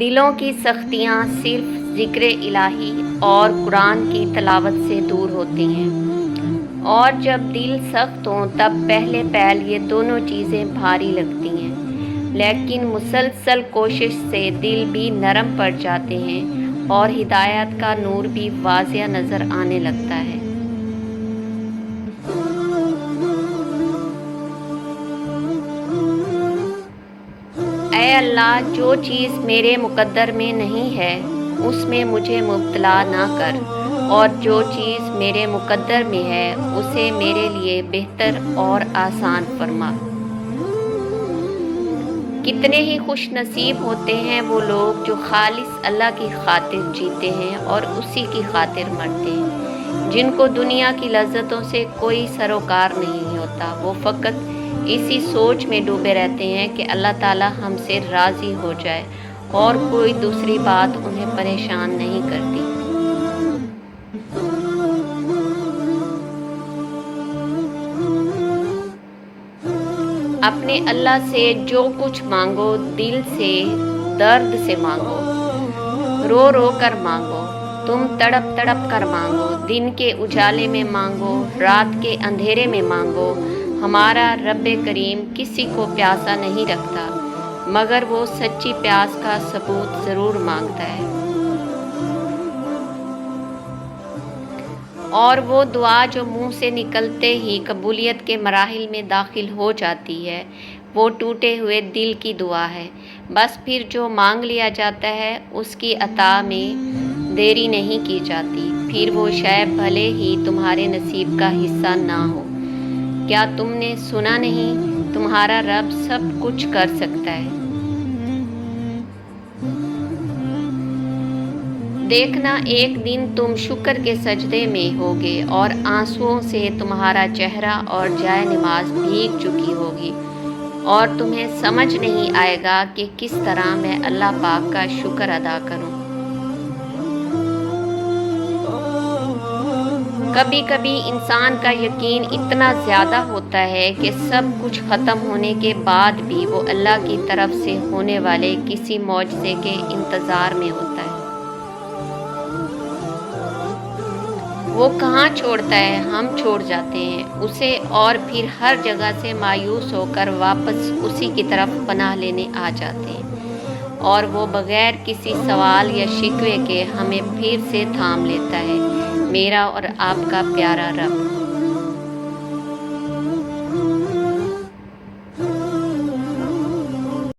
دلوں کی سختیاں صرف ذکر الہی اور قرآن کی تلاوت سے دور ہوتی ہیں، اور جب دل سخت ہوں تب پہلے پہل یہ دونوں چیزیں بھاری لگتی ہیں، لیکن مسلسل کوشش سے دل بھی نرم پڑ جاتے ہیں اور ہدایت کا نور بھی واضح نظر آنے لگتا ہے۔ اے اللہ، جو چیز میرے مقدر میں نہیں ہے اس میں مجھے مبتلا نہ کر، اور جو چیز میرے مقدر میں ہے اسے میرے لیے بہتر اور آسان فرما۔ کتنے ہی خوش نصیب ہوتے ہیں وہ لوگ جو خالص اللہ کی خاطر جیتے ہیں اور اسی کی خاطر مرتے ہیں، جن کو دنیا کی لذتوں سے کوئی سروکار نہیں ہوتا۔ وہ فقط اسی سوچ میں ڈوبے رہتے ہیں کہ اللہ تعالی ہم سے راضی ہو جائے، اور کوئی دوسری بات انہیں پریشان نہیں کرتی۔ اپنے اللہ سے جو کچھ مانگو دل سے درد سے مانگو، رو رو کر مانگو، تم تڑپ تڑپ کر مانگو، دن کے اجالے میں مانگو، رات کے اندھیرے میں مانگو۔ ہمارا رب کریم کسی کو پیاسا نہیں رکھتا، مگر وہ سچی پیاس کا ثبوت ضرور مانگتا ہے۔ اور وہ دعا جو منہ سے نکلتے ہی قبولیت کے مراحل میں داخل ہو جاتی ہے، وہ ٹوٹے ہوئے دل کی دعا ہے۔ بس پھر جو مانگ لیا جاتا ہے اس کی عطا میں دیری نہیں کی جاتی، پھر وہ شے بھلے ہی تمہارے نصیب کا حصہ نہ ہو۔ کیا تم نے سنا نہیں، تمہارا رب سب کچھ کر سکتا ہے۔ دیکھنا، ایک دن تم شکر کے سجدے میں ہوگے اور آنسوؤں سے تمہارا چہرہ اور جائے نماز بھیگ چکی ہوگی، اور تمہیں سمجھ نہیں آئے گا کہ کس طرح میں اللہ پاک کا شکر ادا کروں۔ کبھی کبھی انسان کا یقین اتنا زیادہ ہوتا ہے کہ سب کچھ ختم ہونے کے بعد بھی وہ اللہ کی طرف سے ہونے والے کسی معجزے کے انتظار میں ہوتا ہے۔ وہ کہاں چھوڑتا ہے، ہم چھوڑ جاتے ہیں اسے، اور پھر ہر جگہ سے مایوس ہو کر واپس اسی کی طرف پناہ لینے آ جاتے ہیں، اور وہ بغیر کسی سوال یا شکوے کے ہمیں پھر سے تھام لیتا ہے، میرا اور آپ کا پیارا رب۔